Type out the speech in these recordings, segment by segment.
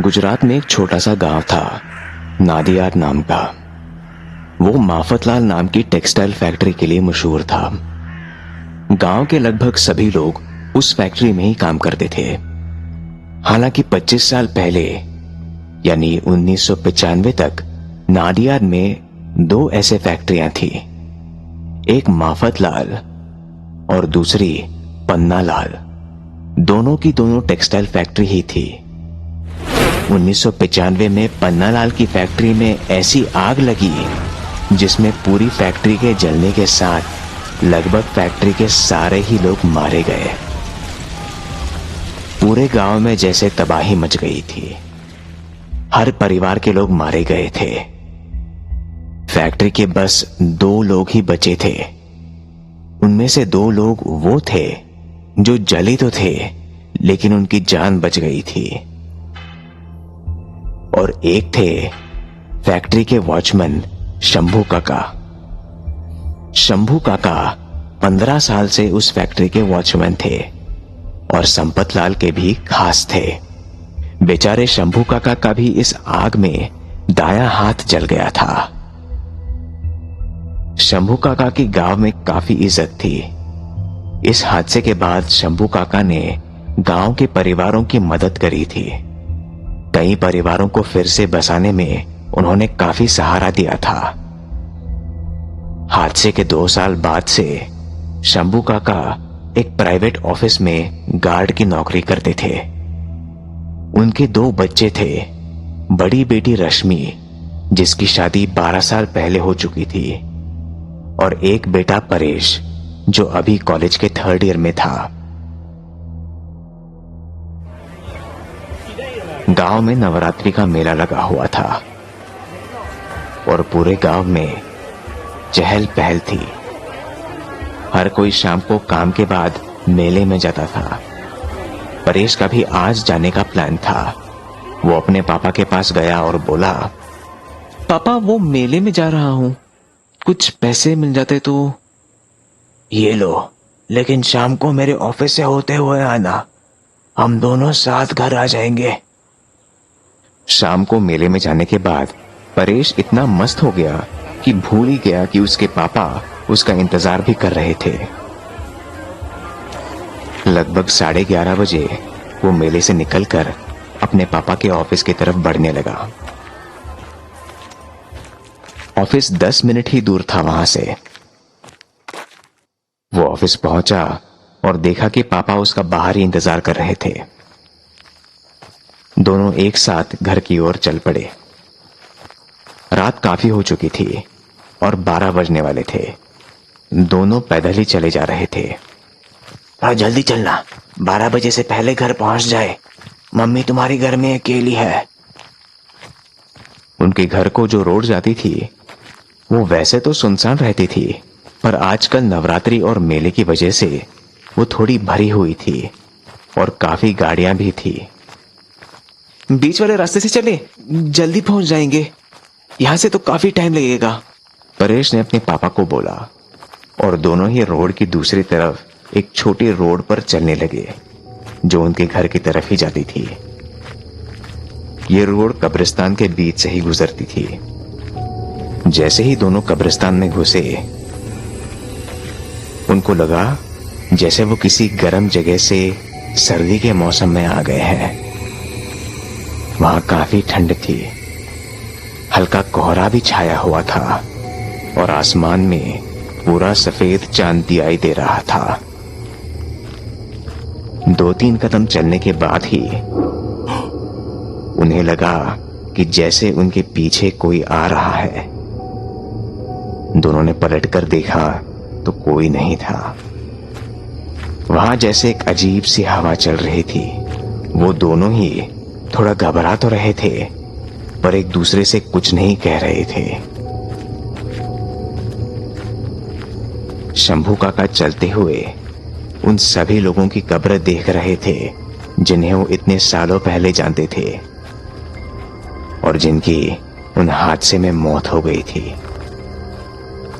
गुजरात में एक छोटा सा गांव था, नादियाद नाम का। वो माफतलाल नाम की टेक्सटाइल फैक्ट्री के लिए मशहूर था। गांव के लगभग सभी लोग उस फैक्ट्री में ही काम करते थे। हालांकि 25 साल पहले यानी 1995 तक नादियाद में दो ऐसे फैक्ट्रियां थी, एक माफतलाल और दूसरी पन्नालाल। दोनों की दोनों टेक्सटाइल फैक्ट्री ही थी। 1995 में पन्नालाल की फैक्ट्री में ऐसी आग लगी जिसमें पूरी फैक्ट्री के जलने के साथ लगभग फैक्ट्री के सारे ही लोग मारे गए। पूरे गांव में जैसे तबाही मच गई थी। हर परिवार के लोग मारे गए थे। फैक्ट्री के बस 2 लोग ही बचे थे। उनमें से 2 लोग वो थे जो जले तो थे लेकिन उनकी जान बच गई थी, और एक थे फैक्ट्री के वॉचमैन शंभू काका। शंभू काका 15 साल से उस फैक्ट्री के वॉचमैन थे और संपतलाल के भी खास थे। बेचारे शंभू काका का भी इस आग में दायां हाथ जल गया था। शंभू काका की गांव में काफी इज्जत थी। इस हादसे के बाद शंभू काका ने गांव के परिवारों की मदद करी थी। कई परिवारों को फिर से बसाने में उन्होंने काफी सहारा दिया था। हादसे के 2 साल बाद से शंभू काका एक प्राइवेट ऑफिस में गार्ड की नौकरी करते थे। उनके 2 बच्चे थे, बड़ी बेटी रश्मि जिसकी शादी 12 साल पहले हो चुकी थी, और एक बेटा परेश जो अभी कॉलेज के 3rd ईयर में था। गांव में नवरात्रि का मेला लगा हुआ था और पूरे गांव में चहल पहल थी। हर कोई शाम को काम के बाद मेले में जाता था। परेश का भी आज जाने का प्लान था। वो अपने पापा के पास गया और बोला, पापा वो मेले में जा रहा हूं, कुछ पैसे मिल जाते तो। ये लो, लेकिन शाम को मेरे ऑफिस से होते हुए आना, हम दोनों साथ घर आ जाएंगे। शाम को मेले में जाने के बाद परेश इतना मस्त हो गया कि भूल ही गया कि उसके पापा उसका इंतजार भी कर रहे थे। लगभग 11:30 बजे वो मेले से निकलकर अपने पापा के ऑफिस की तरफ बढ़ने लगा। ऑफिस 10 मिनट ही दूर था वहां से। वो ऑफिस पहुंचा और देखा कि पापा उसका बाहर ही इंतजार कर रहे थे। दोनों एक साथ घर की ओर चल पड़े। रात काफी हो चुकी थी और 12 बजने वाले थे। दोनों पैदल ही चले जा रहे थे। जल्दी चलना, 12 बजे से पहले घर पहुंच जाए, मम्मी तुम्हारी घर में अकेली है। उनके घर को जो रोड जाती थी वो वैसे तो सुनसान रहती थी, पर आजकल नवरात्रि और मेले की वजह से वो थोड़ी भरी हुई थी और काफी गाड़ियां भी थी। बीच वाले रास्ते से चले, जल्दी पहुंच जाएंगे, यहां से तो काफी टाइम लगेगा, परेश ने अपने पापा को बोला। और दोनों ही रोड की दूसरी तरफ एक छोटी रोड पर चलने लगे जो उनके घर की तरफ ही जाती थी। ये रोड कब्रिस्तान के बीच से ही गुजरती थी। जैसे ही दोनों कब्रिस्तान में घुसे, उनको लगा जैसे वो किसी गर्म जगह से सर्दी के मौसम में आ गए हैं। वहां काफी ठंड थी, हल्का कोहरा भी छाया हुआ था और आसमान में पूरा सफेद चांद दिखाई दे रहा था। 2-3 कदम चलने के बाद ही उन्हें लगा कि जैसे उनके पीछे कोई आ रहा है। दोनों ने पलटकर देखा तो कोई नहीं था। वहां जैसे एक अजीब सी हवा चल रही थी। वो दोनों ही थोड़ा घबरा तो रहे थे पर एक दूसरे से कुछ नहीं कह रहे थे। शंभू काका चलते हुए उन सभी लोगों की कब्र देख रहे थे जिन्हें वो इतने सालों पहले जानते थे और जिनकी उन हादसे में मौत हो गई थी।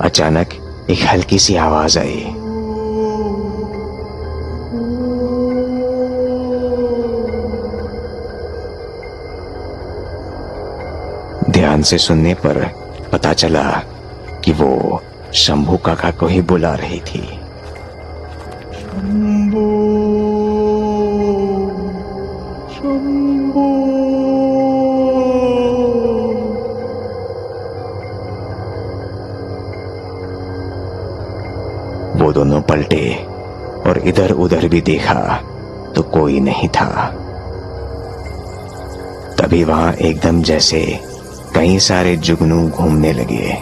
अचानक एक हल्की सी आवाज आई। ध्यान से सुनने पर पता चला कि वो शंभू काका को ही बुला रही थी। शंभू, शंभू। वो दोनों पलटे और इधर उधर भी देखा तो कोई नहीं था। तभी वहां एकदम जैसे कई सारे जुगनू घूमने लगे।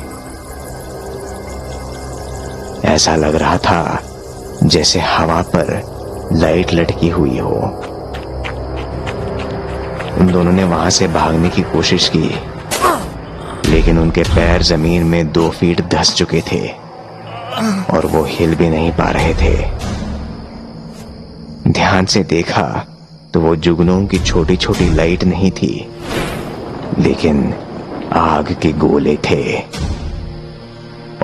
ऐसा लग रहा था जैसे हवा पर लाइट लटकी हुई हो। उन दोनों ने वहां से भागने की कोशिश की, लेकिन उनके पैर जमीन में 2 फीट धंस चुके थे और वो हिल भी नहीं पा रहे थे। ध्यान से देखा तो वो जुगनुओं की छोटी छोटी लाइट नहीं थी, लेकिन आग के गोले थे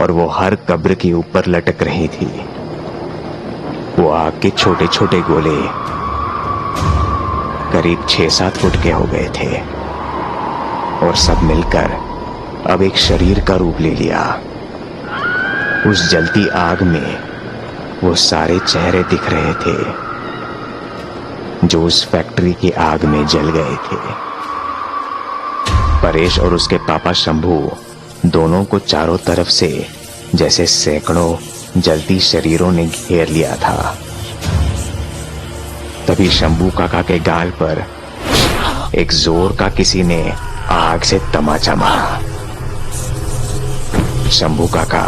और वो हर कब्र के ऊपर लटक रही थी। वो आग के छोटे छोटे गोले करीब 6-7 फुट के हो गए थे और सब मिलकर अब एक शरीर का रूप ले लिया। उस जलती आग में वो सारे चेहरे दिख रहे थे जो उस फैक्ट्री की आग में जल गए थे। परेश और उसके पापा शंभू दोनों को चारों तरफ से जैसे सैकड़ों जलती शरीरों ने घेर लिया था। तभी शंभू काका के गाल पर एक जोर का किसी ने आग से तमाचा मारा। शंभू काका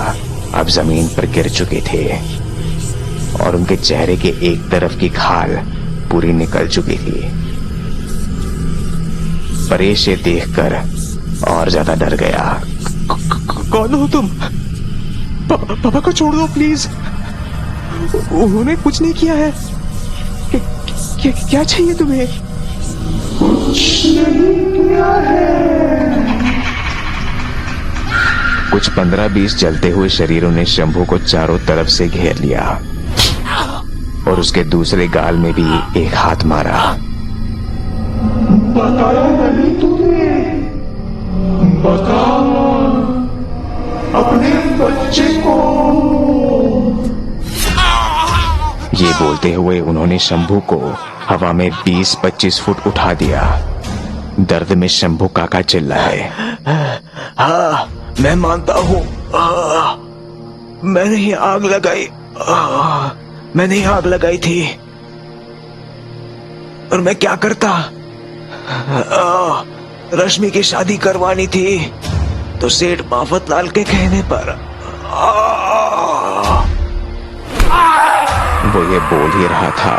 अब जमीन पर गिर चुके थे और उनके चेहरे के एक तरफ की खाल पूरी निकल चुकी थी। परेश ये देखकर और ज्यादा डर गया। कौन हो तुम? पापा को छोड़ दो प्लीज, उन्होंने कुछ नहीं किया है। क्या चाहिए तुम्हें? कुछ नहीं किया है। कुछ 15-20 जलते हुए शरीरों ने शंभू को चारों तरफ से घेर लिया और उसके दूसरे गाल में भी एक हाथ मारा। बताया नहीं तूने? बता अपने बच्चे को। ये बोलते हुए उन्होंने शंभू को हवा में 20-25 फुट उठा दिया। दर्द में शंभू काका चिल्लाए, हाँ मैं मानता हूँ, मैंने ही आग लगाई, मैंने ही आग लगाई थी। और मैं क्या करता? रश्मि की शादी करवानी थी तो सेठ माफतलाल के कहने पर। वो ये बोल ही रहा था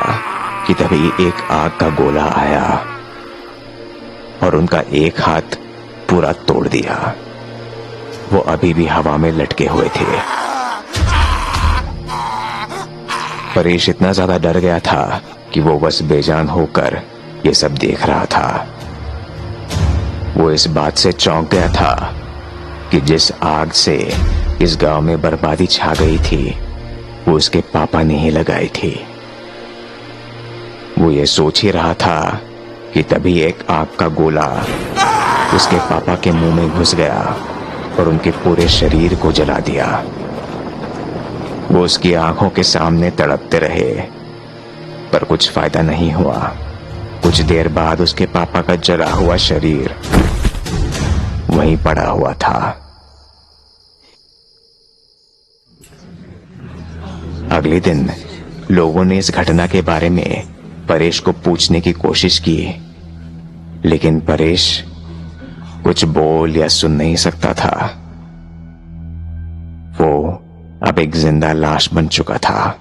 कि तभी एक आग का गोला आया और उनका एक हाथ पूरा तोड़ दिया। वो अभी भी हवा में लटके हुए थे। परेश इतना ज्यादा डर गया था कि वो बस बेजान होकर ये सब देख रहा था। वो इस बात से चौंक गया था कि जिस आग से इस गांव में बर्बादी छा गई थी वो उसके पापा ने ही लगाई थी। वो ये सोच ही रहा था कि तभी एक आग का गोला उसके पापा के मुंह में घुस गया और उनके पूरे शरीर को जला दिया। वो उसकी आंखों के सामने तड़पते रहे पर कुछ फायदा नहीं हुआ। कुछ देर बाद उसके पापा का जला हुआ शरीर वहीं पड़ा हुआ था। अगले दिन लोगों ने इस घटना के बारे में परेश को पूछने की कोशिश की, लेकिन परेश कुछ बोल या सुन नहीं सकता था। वो अब एक जिंदा लाश बन चुका था।